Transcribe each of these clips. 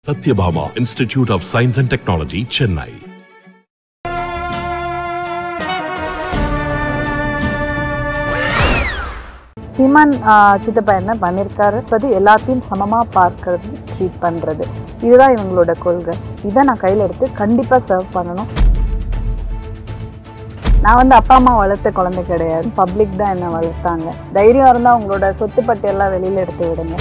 Satyabhama Institute of Science and Technology, Chennai. சீமான் சித்தப்பா என்ன பண்ணியிருக்காரு, எல்லாத்தையும் சமமாக பார்க்கறது, ட்ரீட் பண்ணுறது, இதுதான் இவங்களோட கொள்கை. இதை நான் கையில் எடுத்து கண்டிப்பாக சர்வ் பண்ணணும். நான் அப்பா அம்மா வளர்த்த குழந்தை கிடையாது, பப்ளிக் தான் என்னை வளர்த்தாங்க. தைரியம் இருந்தால் உங்களோட சொத்து பட்டியெல்லாம் வெளியில் எடுத்து விடுங்க.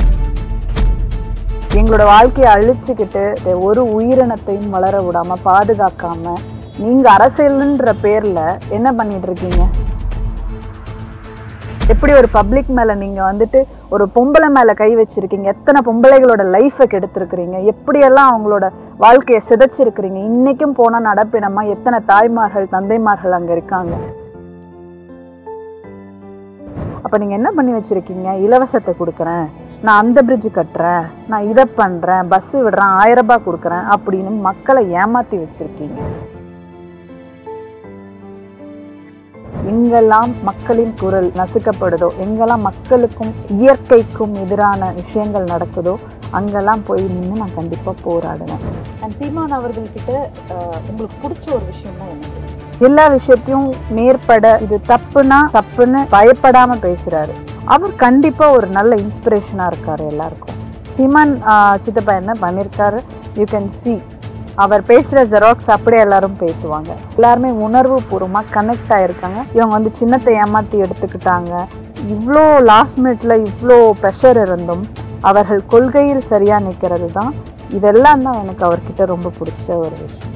எங்களோட வாழ்க்கையை அழிச்சுக்கிட்டு ஒரு உயிரினத்தையும் வளர விடாமல் பாதுகாக்காமல் நீங்கள் அரசியல்ன்ற பேரில் என்ன பண்ணிட்டு இருக்கீங்க? எப்படி ஒரு பப்ளிக் மேலே நீங்கள் ஒரு பொம்பளை மேலே கை வச்சுருக்கீங்க? எத்தனை பொம்பளைகளோட லைஃப்பை கெடுத்துருக்குறீங்க? எப்படியெல்லாம் அவங்களோட வாழ்க்கையை சிதைச்சிருக்கிறீங்க? இன்றைக்கும் போனால் நடப்பினமாக எத்தனை தாய்மார்கள் தந்தைமார்கள் அங்கே இருக்காங்க. அப்போ நீங்கள் என்ன பண்ணி வச்சுருக்கீங்க? இலவசத்தை கொடுக்குறேன், நான் அந்த பிரிட்ஜு கட்டுறேன், நான் இதை பண்ணுறேன், பஸ்ஸு விடுறேன், 1000 ரூபாய் கொடுக்குறேன் அப்படின்னு மக்களை ஏமாற்றி வச்சுருக்கீங்க. எங்கெல்லாம் மக்களின் குரல் நசுக்கப்படுதோ, எங்கெல்லாம் மக்களுக்கும் இயற்கைக்கும் எதிரான விஷயங்கள் நடக்குதோ அங்கெல்லாம் போய் நின்று நான் கண்டிப்பாக போராடுவேன். அண்ட் சீமான் அவர்கள்கிட்ட உங்களுக்கு பிடிச்ச ஒரு விஷயம்னா என்ன சொல்லுங்க? எல்லா விஷயத்தையும் நேர்பட, இது தப்புன்னு பயப்படாமல் பேசுகிறாரு. அவர் கண்டிப்பாக ஒரு நல்ல இன்ஸ்பிரேஷனாக இருக்கார் எல்லாருக்கும். சீமான் சித்தப்பா என்ன பண்ணியிருக்காரு, யூ கேன் சி அவர் பேசுகிற ஜெராக்ஸ் அப்படியே எல்லாரும் பேசுவாங்க. எல்லாருமே உணர்வு பூர்வமாக கனெக்ட் ஆகிருக்காங்க. இவங்க சின்னத்தை ஏமாற்றி எடுத்துக்கிட்டாங்க. இவ்வளோ லாஸ்ட் மினிட்ல இவ்வளோ ப்ரெஷர் இருந்தும் அவர்கள் கொள்கையில் சரியாக நிற்கிறது தான், இதெல்லாம் தான் எனக்கு அவர்கிட்ட ரொம்ப பிடிச்ச ஒரு விஷயம்.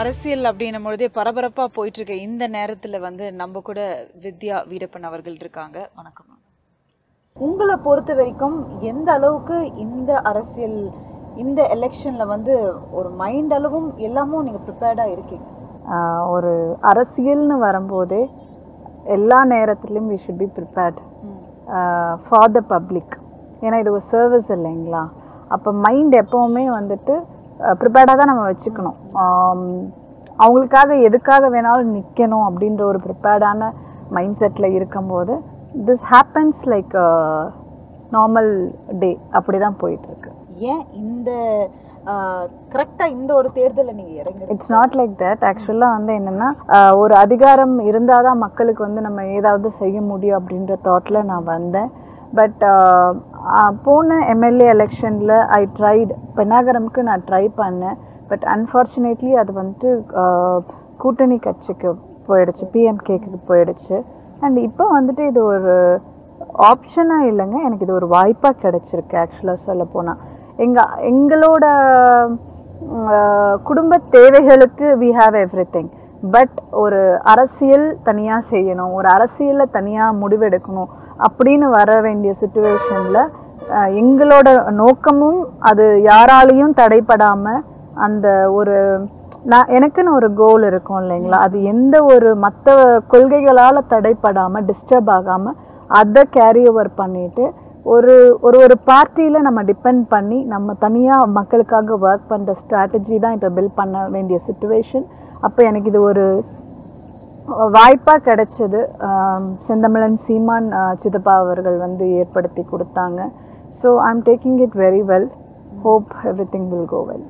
அரசியல் அப்படின்னும் பொழுதே பரபரப்பாக போயிட்டுருக்க இந்த நேரத்தில் நம்ம கூட வித்யா வீரப்பன் அவர்கள் இருக்காங்க. வணக்கம். உங்களை பொறுத்த வரைக்கும் எந்த அளவுக்கு இந்த அரசியல், இந்த எலெக்ஷனில் ஒரு மைண்ட் அளவும் எல்லாமும் நீங்கள் ப்ரிப்பேர்டாக இருக்கீங்க? ஒரு அரசியல்னு வரும்போதே எல்லா நேரத்துலையும் we should be prepared for the public. ஏன்னா இது ஒரு சர்வீஸ் இல்லைங்களா? அப்போ மைண்ட் எப்போவுமே ப்ரிப்பேர்டாக தான் நம்ம வச்சுக்கணும். அவங்களுக்காக எதுக்காக வேணாலும் நிற்கணும் அப்படின்ற ஒரு ப்ரிப்பேர்டான மைண்ட் செட்டில் இருக்கும்போது this happens like normal day. அப்படி தான் போயிட்டுருக்கு. ஏன் இந்த கரெக்டாக இந்த ஒரு தேர்தலில் நீங்கள் இறங்க? It's not like that. ஆக்சுவலாக என்னென்னா, ஒரு அதிகாரம் இருந்தால் தான் மக்களுக்கு நம்ம ஏதாவது செய்ய முடியும் அப்படின்ற தாட்டில் நான் வந்தேன். பட் போன எம்எல்ஏ எலெக்ஷனில் ஐ ட்ரைட், பென்னாகரமுக்கு நான் ட்ரை பண்ணேன். பட் அன்ஃபார்ச்சுனேட்லி அது கூட்டணி கட்சிக்கு போயிடுச்சு, பிஎம்கேக்கு போயிடுச்சு. அண்ட் இப்போ இது ஒரு ஆப்ஷனாக இல்லைங்க, எனக்கு இது ஒரு வாய்ப்பாக கிடச்சிருக்கு. ஆக்சுவலாக சொல்ல போனால் எங்களோட குடும்ப தேவைகளுக்கு வி ஹாவ் எவ்ரிதிங். பட் ஒரு அரசியல் தனியாக செய்யணும், ஒரு அரசியலில் தனியாக முடிவெடுக்கணும் அப்படின்னு வர வேண்டிய சுச்சுவேஷனில் எங்களோட நோக்கமும் அது யாராலையும் தடைப்படாமல், அந்த ஒரு எனக்குன்னு ஒரு கோல் இருக்கும் இல்லைங்களா, அது எந்த ஒரு மற்ற கொள்கைகளால் தடைப்படாமல், டிஸ்டர்ப் ஆகாமல் அதை கேரி ஓவர் பண்ணிவிட்டு ஒரு ஒரு பார்ட்டியில் நம்ம டிபெண்ட் பண்ணி நம்ம தனியாக மக்களுக்காக ஒர்க் பண்ணுற ஸ்ட்ராட்டஜி தான் இப்போ பில்ட் பண்ண வேண்டிய சுச்சுவேஷன். அப்போ எனக்கு இது ஒரு வாய்ப்பாக கிடைச்சது. செந்தமிழன் சீமான் சித்தப்பா அவர்கள் ஏற்படுத்தி கொடுத்தாங்க. So I am taking it very well. Hope everything will go well.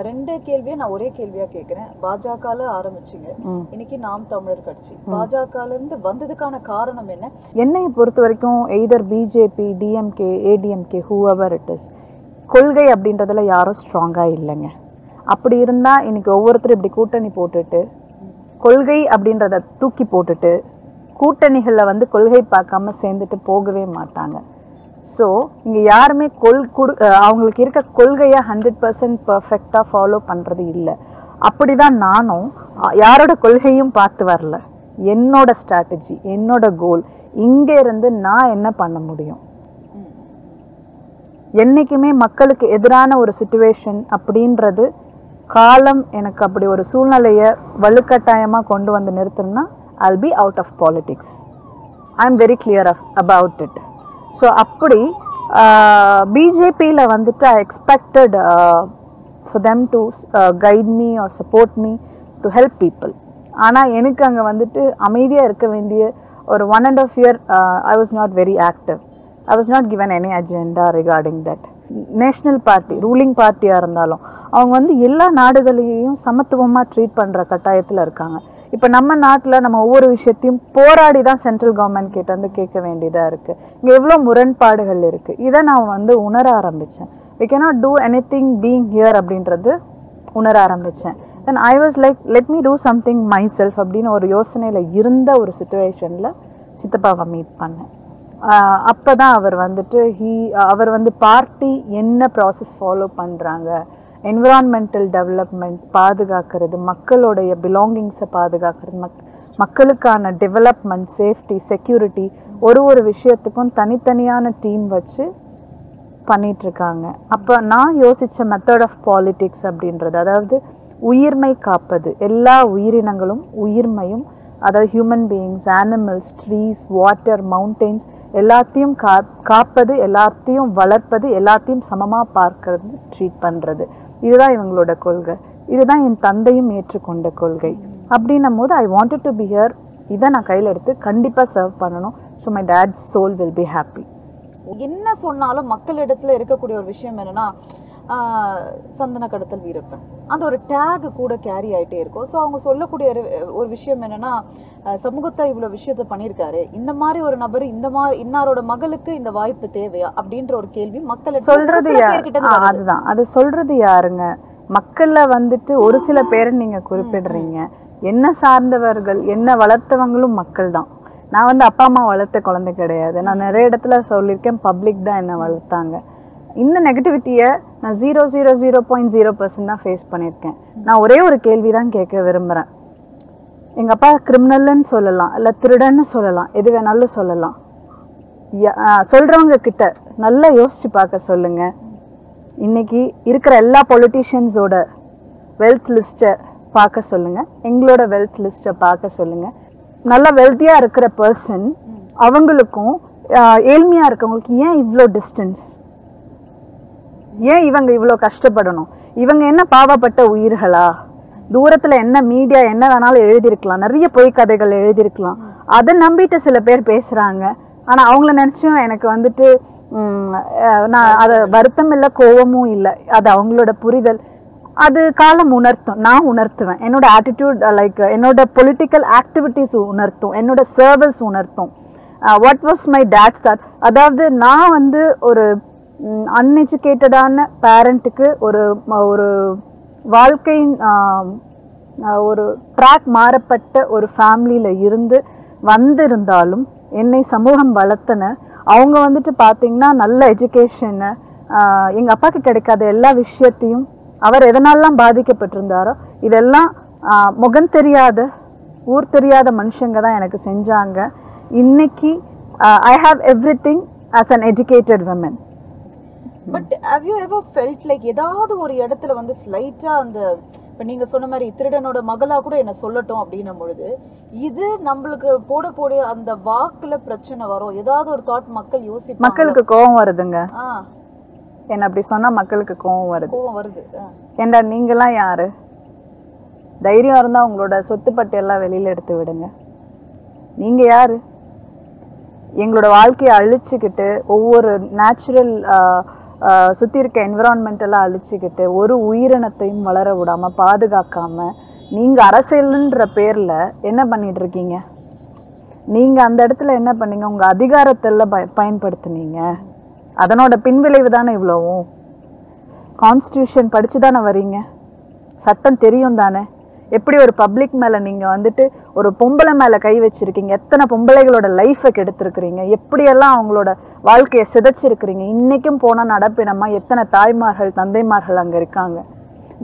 2 கேள்வியை நான் ஒரே கேள்வியாக கேட்குறேன். பாஜகவில் ஆரம்பிச்சிங்க, இன்னைக்கு நாம் தமிழர் கட்சி. பாஜகலேருந்து வந்ததுக்கான காரணம் என்ன? என்னை பொறுத்த வரைக்கும் either BJP, DMK, ADMK, whoever it is, கொள்கை அப்படின்றதுல யாரும் ஸ்ட்ராங்காக இல்லைங்க. அப்படி இருந்தால் இன்றைக்கி ஒவ்வொருத்தரும் இப்படி கூட்டணி போட்டுட்டு கொள்கை அப்படின்றத தூக்கி போட்டுட்டு கூட்டணிகளில் கொள்கை பார்க்காம சேர்ந்துட்டு போகவே மாட்டாங்க. ஸோ இங்கே யாருமே அவங்களுக்கு இருக்க கொள்கையை 100% பர்ஃபெக்டாக ஃபாலோ பண்ணுறது இல்லை. அப்படி தான் நானும் யாரோட கொள்கையும் பார்த்து வரல. என்னோட ஸ்ட்ராட்டஜி, என்னோட கோல், இங்கே இருந்து நான் என்ன பண்ண முடியும். என்றைக்குமே மக்களுக்கு எதிரான ஒரு சிச்சுவேஷன் அப்படின்றது காலம் எனக்கு அப்படி ஒரு சூழ்நிலையை வலுக்கட்டாயமாக கொண்டு நிறுத்தணும்னா I'll be out of politics. I am very clear about it. So அப்படி பிஜேபியில் I expected for them to guide me or support me to help people. ஆனால் எனக்கு அங்கே அமைதியாக இருக்க வேண்டிய ஒரு 1.5 year I was not very active. I was not given any agenda regarding that. National party ruling பார்ட்டியாக இருந்தாலும் அவங்க வந்து எல்லா நாடுகளையும் சமத்துவமாக ட்ரீட் பண்ணுற கட்டாயத்தில் இருக்காங்க. இப்போ நம்ம நாட்டில் நம்ம ஒவ்வொரு விஷயத்தையும் போராடி தான் சென்ட்ரல் கவர்மெண்ட் கிட்ட வந்து கேட்க வேண்டியதாக இருக்குது. இங்கே எவ்வளோ முரண்பாடுகள் இருக்குது. இதை நான் வந்து உணர ஆரம்பித்தேன். we cannot do anything being here அப்படின்றது உணர ஆரம்பித்தேன். Then I was like let me do something myself அப்படின்னு ஒரு யோசனையில் இருந்த ஒரு சுச்சுவேஷனில் சித்தப்பாவை மீட் பண்ணேன். அப்போ தான் அவர் வந்துட்டு அவர் வந்து பார்ட்டி என்ன ப்ராசஸ் ஃபாலோ பண்ணுறாங்க, என்விரான்மெண்டல் டெவலப்மெண்ட் பாதுகாக்கிறது, மக்களுடைய பிலாங்கிங்ஸை பாதுகாக்கிறது, மக்களுக்கான டெவலப்மெண்ட், சேஃப்டி, செக்யூரிட்டி ஒரு விஷயத்துக்கும் தனித்தனியான டீம் வச்சு பண்ணிகிட்ருக்காங்க. அப்போ நான் யோசித்த மெத்தட் ஆஃப் பாலிட்டிக்ஸ் அப்படின்றது, அதாவது உயிர்மை காப்பது, எல்லா உயிரினங்களும் உயிர்மையும், அதாவது human beings, animals, trees, water, mountains எல்லாத்தையும் காப்பது, எல்லாத்தையும் வளர்ப்பது, எல்லாத்தையும் சமமாக பார்க்கறது, ட்ரீட் பண்ணுறது, இதுதான் இவங்களோட கொள்கை. இதுதான் என் தந்தையும் ஏற்றுக்கொண்ட கொள்கை. அப்படின்னும் போது I wanted to be here. இதை நான் கையில் எடுத்து கண்டிப்பாக சர்வ் பண்ணணும். So my dad's soul will be happy. என்ன சொன்னாலும் மக்களிடத்துல இருக்கக்கூடிய ஒரு விஷயம் என்னன்னா, சந்தன கடத்தல் வீரப்பன் அந்த ஒரு டேக் கூட கேரி ஆகிட்டே இருக்கும். ஸோ அவங்க சொல்லக்கூடிய ஒரு விஷயம் என்னன்னா, சமூகத்தை இவ்வளோ விஷயத்த பண்ணியிருக்காரு, இந்த மாதிரி ஒரு நபர் இந்த மாதிரி இன்னாரோட மகளுக்கு இந்த வாய்ப்பு தேவையா அப்படின்ற ஒரு கேள்வி மக்கள் சொல்றது. அதுதான் அது சொல்றது யாருங்க? மக்கள்ல வந்துட்டு ஒரு சில பேரை நீங்க குறிப்பிடுறீங்க. என்ன சார்ந்தவர்கள், என்ன வளர்த்தவங்களும் மக்கள் தான். நான் வந்து அப்பா அம்மா வளர்த்த குழந்தை கிடையாது. நான் நிறைய இடத்துல சொல்லியிருக்கேன், பப்ளிக் தான் என்னை வளர்த்தாங்க. இந்த நெகட்டிவிட்டியை நான் 0.0% தான் ஃபேஸ் பண்ணியிருக்கேன். நான் ஒரே ஒரு கேள்வி தான் கேட்க விரும்புகிறேன். எங்கள் அப்பா கிரிமினல்னு சொல்லலாம், இல்லை திருடன்னு சொல்லலாம், எது வேணாலும் சொல்லலாம். சொல்கிறவங்க கிட்ட நல்லா யோசித்து பார்க்க சொல்லுங்கள். இன்றைக்கி இருக்கிற எல்லா பொலிட்டிஷியன்ஸோட வெல்த் லிஸ்ட்டை பார்க்க சொல்லுங்கள், எங்களோட வெல்த் லிஸ்ட்டை பார்க்க சொல்லுங்கள். நல்லா வெல்த்தியாக இருக்கிற பர்சன் அவங்களுக்கும் ஏழ்மையாக இருக்கவங்களுக்கு ஏன் இவ்வளோ டிஸ்டன்ஸ்? ஏன் இவங்க இவ்வளோ கஷ்டப்படணும்? இவங்க என்ன பாவப்பட்ட உயிர்களா? தூரத்தில் என்ன மீடியா என்ன வேணாலும் எழுதியிருக்கலாம், நிறைய பொய் கதைகள் எழுதியிருக்கலாம். அதை நம்பிட்டு சில பேர் பேசுகிறாங்க. ஆனால் அவங்கள நினச்சும் எனக்கு வந்துட்டு நான் அதை வருத்தம் இல்லை, கோபமும் இல்லை. அது அவங்களோட புரிதல். அது காலம் உணர்த்தும், நான் உணர்த்துவேன். என்னோட ஆட்டிடியூட், லைக் என்னோட பொலிட்டிக்கல் ஆக்டிவிட்டீஸ் உணர்த்தும், என்னோட சர்வீஸ் உணர்த்தும். What was my dates thought? அதாவது நான் வந்து ஒரு அன்எஜுகேட்டடான பேரண்ட்டுக்கு ஒரு வாழ்க்கையின் ஒரு ட்ராக் மாறப்பட்ட ஒரு ஃபேமிலியில் இருந்து வந்திருந்தாலும் என்னை சமூகம் வளர்த்தன. அவங்க வந்துட்டு பார்த்திங்கன்னா நல்ல எஜுகேஷனை, எங்கள் அப்பாவுக்கு கிடைக்காத எல்லா விஷயத்தையும், அவர் எதனாலலாம் பாதிக்கப்பட்டிருந்தாரோ இதெல்லாம் முகம் தெரியாத ஊர் தெரியாத மனுஷங்க தான் எனக்கு செஞ்சாங்க. இன்னைக்கு I have everything as an educated women. But how you ever felt like ஏதாவது ஒரு இடத்துல வந்து ஸ்லைட்டாக அந்த இப்போ நீங்கள் சொன்ன மாதிரி திருடனோட மகளாக கூட என்ன சொல்லட்டும் அப்படின்னும் பொழுது இது நம்மளுக்கு போட அந்த வாக்குல பிரச்சனை வரும், ஏதாவது ஒரு தாட் மக்கள் யோசிப்பாங்க, மக்களுக்கு கோவம் வருதுங்க. என்ன அப்படி சொன்னா மக்களுக்கு கோவம் வருது. ஏண்டா நீங்களாம் யாரு? தைரியம் இருந்தா உங்களோட சொத்து பட்டியெல்லாம் வெளியில எடுத்து விடுங்க. நீங்க யாரு? எங்களோட வாழ்க்கையை அழிச்சுக்கிட்டு, ஒவ்வொரு நேச்சுரல் சுற்றி இருக்க என்விரான்மெண்டெல்லாம் அழிச்சுக்கிட்டு, ஒரு உயிரினத்தையும் வளர விடாமல் பாதுகாக்காமல் நீங்கள் அரசியல்ன்ற பேரில் என்ன பண்ணிட்டு இருக்கீங்க? நீங்கள் அந்த இடத்துல என்ன பண்ணீங்க? உங்கள் அதிகாரத்தில் பயன்படுத்துனீங்க. அதனோட பின்விளைவு தானே இவ்வளவும். கான்ஸ்டியூஷன் படித்து தானே வரீங்க, சட்டம் தெரியும் தானே. எப்படி ஒரு பப்ளிக் மேலே நீங்கள் வந்துட்டு ஒரு பொம்பளை மேலே கை வச்சுருக்கீங்க, எத்தனை பொம்பளைகளோட லைஃப்பை கெடுத்துருக்குறீங்க, எப்படியெல்லாம் அவங்களோட வாழ்க்கையை சிதைச்சிருக்கிறீங்க. இன்றைக்கும் போனால் நடப்பிடமாக எத்தனை தாய்மார்கள் தந்தைமார்கள் அங்கே இருக்காங்க.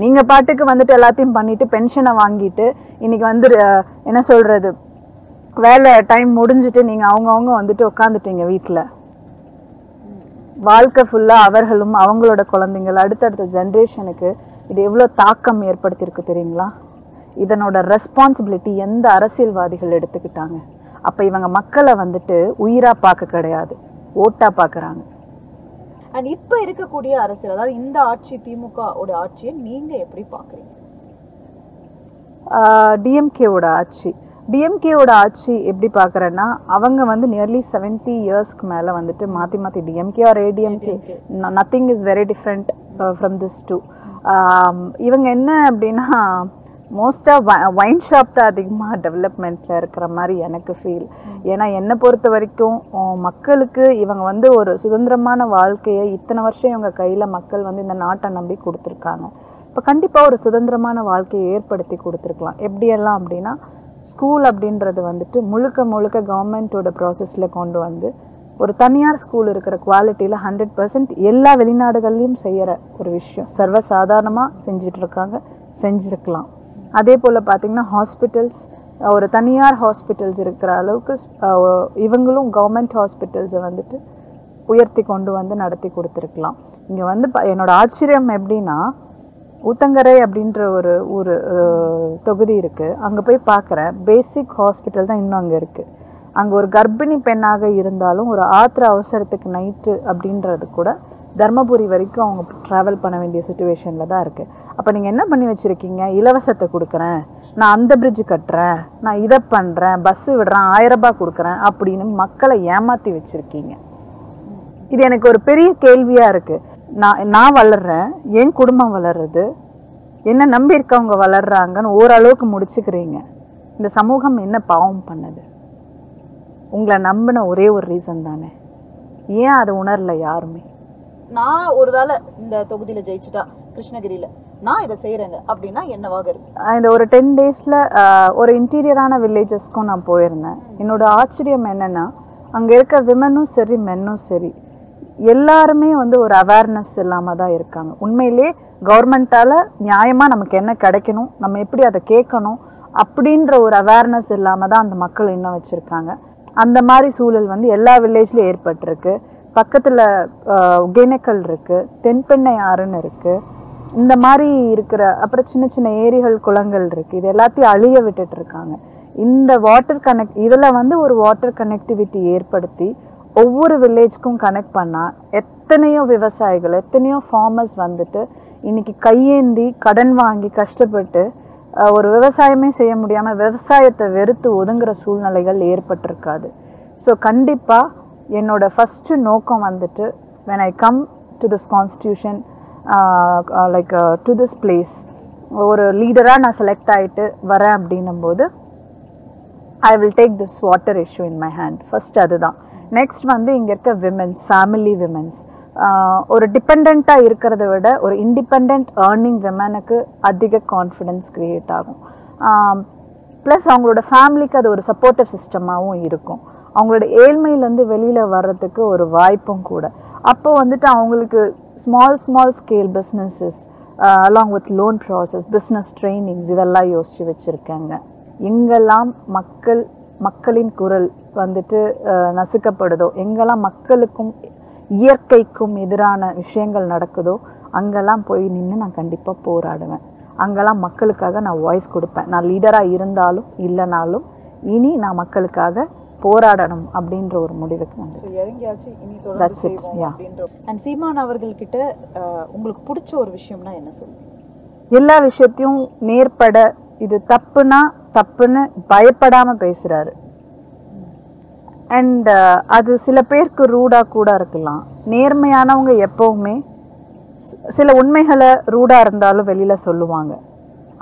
நீங்கள் பாட்டுக்கு வந்துட்டு எல்லாத்தையும் பண்ணிவிட்டு பென்ஷனை வாங்கிட்டு இன்றைக்கி வந்து என்ன சொல்கிறது, வேலை டைம் முடிஞ்சுட்டு நீங்கள் அவங்கவுங்க வந்துட்டு உட்காந்துட்டீங்க வீட்டில். வாழ்க்கை ஃபுல்லாக அவர்களும் அவங்களோட குழந்தைங்கள் அடுத்தடுத்த ஜென்ரேஷனுக்கு இது எவ்வளோ தாக்கம் ஏற்படுத்தியிருக்கு தெரியுங்களா? இதனோட ரெஸ்பான்சிபிலிட்டி எந்த அரசியல்வாதிகள் எடுத்துக்கிட்டாங்க? அப்போ இவங்க மக்களை வந்துட்டு உயிராக பார்க்க கிடையாது, ஓட்டாக பார்க்குறாங்க. அண்ட் இப்போ இருக்கக்கூடிய அரசியல், அதாவது இந்த ஆட்சி, திமுகவோட ஆட்சியை நீங்கள் எப்படி பார்க்குறீங்க? டிஎம்கேவோட ஆட்சி டிஎம்கேவோட ஆட்சி எப்படி பார்க்குறேன்னா, அவங்க வந்து நியர்லி 70 இயர்ஸ்க்கு மேலே வந்துட்டு மாற்றி மாற்றி DMK or ADMK, nothing is very different from this two. இவங்க என்ன அப்படின்னா, மோஸ்ட்டாக வைன் ஷாப் தான் அதிகமாக டெவலப்மெண்ட்டில் இருக்கிற மாதிரி எனக்கு ஃபீல். ஏன்னா என்னை பொறுத்த வரைக்கும் மக்களுக்கு இவங்க வந்து ஒரு சுதந்திரமான வாழ்க்கையை இத்தனை வருஷம் இவங்க கையில் மக்கள் வந்து இந்த நாட்டை நம்பி கொடுத்துருக்காங்க. இப்போ கண்டிப்பாக ஒரு சுதந்திரமான வாழ்க்கையை ஏற்படுத்தி கொடுத்துருக்கலாம். எப்படியெல்லாம் அப்படின்னா, ஸ்கூல் அப்படின்றது வந்துட்டு முழுக்க முழுக்க கவர்மெண்ட்டோட ப்ராசஸில் கொண்டு வந்து ஒரு தனியார் ஸ்கூல் இருக்கிற குவாலிட்டியில் 100% எல்லா வெளிநாடுகள்லையும் செய்கிற ஒரு விஷயம் சர்வசாதாரணமாக செஞ்சிட்ருக்காங்க, செஞ்சுருக்கலாம். அதே போல் பார்த்திங்கன்னா ஹாஸ்பிட்டல்ஸ், ஒரு தனியார் ஹாஸ்பிட்டல்ஸ் இருக்கிற அளவுக்கு இவங்களும் கவர்மெண்ட் ஹாஸ்பிட்டல்ஸை வந்துட்டு உயர்த்தி கொண்டு வந்து நடத்தி கொடுத்துருக்கலாம். இங்கே வந்து என்னோடய ஆச்சரியம் எப்படின்னா, ஊத்தங்கரை அப்படின்ற ஒரு ஊர் தொகுதி இருக்குது. அங்கே போய் பார்க்குறேன், பேசிக் ஹாஸ்பிட்டல் தான் இன்னும் அங்கே இருக்குது. அங்கே ஒரு கர்ப்பிணி பெண்ணாக இருந்தாலும் ஒரு ஆத்திர அவசரத்துக்கு நைட்டு அப்படின்றது கூட தர்மபுரி வரைக்கும் அவங்க ட்ராவல் பண்ண வேண்டிய சுச்சுவேஷனில் தான் இருக்குது. அப்போ நீங்கள் என்ன பண்ணி வச்சுருக்கீங்க? இலவசத்தை கொடுக்குறேன், நான் அந்த பிரிட்ஜு கட்டுறேன், நான் இதை பண்ணுறேன், பஸ்ஸு விடுறேன், 1000 ரூபாய் கொடுக்குறேன் அப்படின்னு மக்களை ஏமாற்றி வச்சுருக்கீங்க. இது எனக்கு ஒரு பெரிய கேள்வியாக இருக்குது. நான் வளர்கிறேன், என் குடும்பம் வளருது, என்ன நம்பி இருக்கவங்க வளர்கிறாங்கன்னு ஓரளவுக்கு முடிச்சுக்கிறீங்க. இந்த சமூகம் என்ன பாவம் பண்ணுது? உங்களை நம்பின ஒரே ஒரு ரீசன் தானே, ஏன் அதை உணரல யாருமே? நான் ஒருவேளை இந்த தொகுதியில் ஜெயிச்சுட்டா கிருஷ்ணகிரியில் நான் இதை செய்கிறேங்க அப்படின்னா என்னவாக இருக்கு? இந்த ஒரு 10 டேஸில் ஒரு இன்டீரியரான வில்லேஜஸ்க்கும் நான் போயிருந்தேன். என்னோட ஆச்சரியம் என்னென்னா, அங்கே இருக்க விமனும் சரி மென்னும் சரி எல்லாருமே வந்து ஒரு அவேர்னஸ் இல்லாமல் தான் இருக்காங்க. உண்மையிலே கவர்மெண்ட்டால் நியாயமாக நமக்கு என்ன கிடைக்கணும், நம்ம எப்படி அதை கேட்கணும் அப்படின்ற ஒரு அவேர்னஸ் இல்லாமல் தான் அந்த மக்கள் இன்னும் வச்சுருக்காங்க. அந்த மாதிரி சூழல் வந்து எல்லா வில்லேஜ்லேயும் ஏற்பட்டிருக்கு. பக்கத்தில் ஒகேனக்கல் இருக்குது, தென்பெண்ணை ஆறுன்னு இருக்குது, இந்த மாதிரி இருக்கிற அப்புறம் சின்ன சின்ன ஏரிகள் குளங்கள் இருக்குது. இது எல்லாத்தையும் அழிய விட்டுட்ருக்காங்க. இந்த இதில் வந்து ஒரு வாட்டர் கனெக்டிவிட்டி ஏற்படுத்தி ஒவ்வொரு வில்லேஜ்க்கும் கனெக்ட் பண்ணால் எத்தனையோ விவசாயிகள், எத்தனையோ ஃபார்மர்ஸ் வந்துட்டு இன்றைக்கி கையேந்தி கடன் வாங்கி கஷ்டப்பட்டு ஒரு விவசாயமே செய்ய முடியாமல் விவசாயத்தை வெறுத்து ஒதுங்குற சூழ்நிலைகள் ஏற்பட்டிருக்காது. ஸோ கண்டிப்பாக என்னோட ஃபஸ்ட்டு நோக்கம் வந்துட்டு, when I come to this constitution, to this place, ஒரு லீடராக நான் செலக்ட் ஆகிட்டு வரேன் அப்படின்னும்போது I will take this water issue in my hand. First அதுதான். நெக்ஸ்ட் வந்து இங்கே இருக்க விமென்ஸ், ஃபேமிலி விமென்ஸ், ஒரு டிபெண்ட்டாக இருக்கிறத விட ஒரு இண்டிபெண்ட் ஏர்னிங் விமனுக்கு அதிக கான்ஃபிடென்ஸ் க்ரியேட் ஆகும். ப்ளஸ் அவங்களோட ஃபேமிலிக்கு அது ஒரு சப்போர்ட்டிவ் சிஸ்டமாகவும் இருக்கும். அவங்களோட ஏழ்மையிலேருந்து வெளியில் வர்றதுக்கு ஒரு வாய்ப்பும் கூட. அப்போ வந்துட்டு அவங்களுக்கு small scale businesses along with loan process, business trainings இதெல்லாம் யோசித்து வச்சுருக்காங்க. எங்கெல்லாம் மக்களின் குரல் வந்துட்டு நசுக்கப்படுதோ, எங்கெல்லாம் மக்களுக்கும் இயற்கைக்கும் எதிரான விஷயங்கள் நடக்குதோ அங்கெல்லாம் போய் நின்று நான் கண்டிப்பாக போராடுவேன். அங்கெல்லாம் மக்களுக்காக நான் வாய்ஸ் கொடுப்பேன். நான் லீடராக இருந்தாலும் இல்லைனாலும் இனி நான் மக்களுக்காக போராடணும் அப்படின்ற ஒரு முடிவுக்கு வந்து சீமான் அவர்கள்கிட்ட உங்களுக்கு பிடிச்ச ஒரு விஷயம்னா என்ன சொல்லுங்க? எல்லா விஷயத்தையும் நேர்பட, இது தப்புனா தப்புன்னு பயப்படாமல் பேசுகிறாரு. அண்ட் அது சில பேருக்கு ரூடாக கூட இருக்கலாம். நேர்மையானவங்க எப்போவுமே சில உண்மைகளை ரூடாக இருந்தாலும் வெளியில் சொல்லுவாங்க.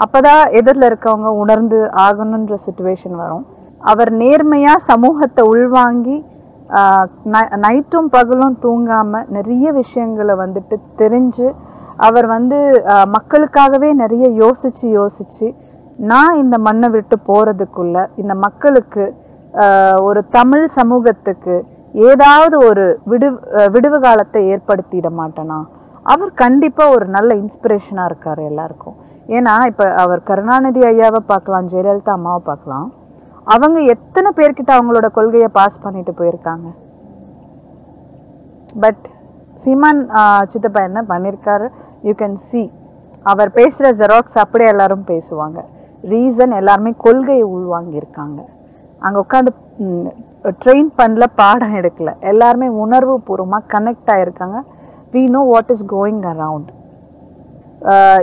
அப்போ தான் எதிரில் இருக்கவங்க உணர்ந்து ஆகணுன்ற சிச்சுவேஷன் வரும். அவர் நேர்மையாக சமூகத்தை உள்வாங்கி நைட்டும் பகலும் தூங்காமல் நிறைய விஷயங்களை வந்துட்டு தெரிஞ்சு அவர் வந்து மக்களுக்காகவே நிறைய யோசித்து நான் இந்த மண்ணை விட்டு போகிறதுக்குள்ள இந்த மக்களுக்கு ஒரு தமிழ் சமூகத்துக்கு ஏதாவது ஒரு விடுவு காலத்தை ஏற்படுத்திட மாட்டேனா? அவர் கண்டிப்பாக ஒரு நல்ல இன்ஸ்பிரேஷனாக இருக்கார் எல்லாருக்கும். ஏன்னா இப்போ அவர் கருணாநிதி ஐயாவை பார்க்கலாம், ஜெயலலிதா அம்மாவை பார்க்கலாம். அவங்க எத்தனை பேர்கிட்ட அவங்களோட கொள்கையை பாஸ் பண்ணிட்டு போயிருக்காங்க. பட் சீமான் சித்தப்பா என்ன பண்ணியிருக்காரு, யூ கேன் சி. அவர் பேசுகிற ஜெராக்ஸ் அப்படியே எல்லாரும் பேசுவாங்க. ரீசன் எல்லாருமே கொள்கையை உள்வாங்கியிருக்காங்க. அங்கே உட்காந்து ட்ரெயின் பண்ணல, பாடம் எடுக்கலை, எல்லாருமே உணர்வு பூர்வமாக connect ஆகிருக்காங்க. we know what is going around.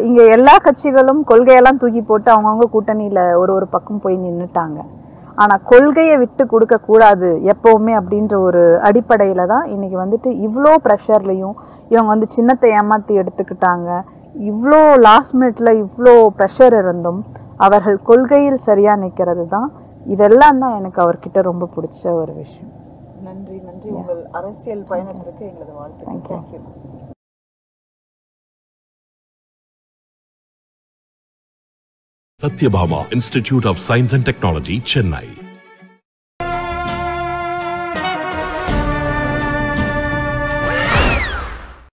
இங்கே எல்லா கட்சிகளும் கொள்கையெல்லாம் தூக்கி போட்டு அவங்கவுங்க கூட்டணியில் ஒரு பக்கம் போய் நின்றுட்டாங்க. ஆனால் கொள்கையை விட்டு கொடுக்கக்கூடாது எப்போவுமே அப்படின்ற ஒரு அடிப்படையில் தான் இன்றைக்கி வந்துட்டு இவ்வளோ ப்ரெஷர்லேயும் இவங்க வந்து சின்னத்தை ஏமாற்றி எடுத்துக்கிட்டாங்க. இவ்வளோ லாஸ்ட் மினிட்ல இவ்வளோ ப்ரெஷர் இருந்தும் அவர்கள் கொள்கையில் சரியாக நிற்கிறது தான். இதெல்லாம் தான் எனக்கு அவர்கிட்ட ரொம்ப பிடிச்ச ஒரு விஷயம். நன்றி நன்றி. உங்கள் அரசியல் பயணத்திற்கு எங்களது வாழ்த்து. Thank you. Satyabhama Institute of Science and Technology, Chennai.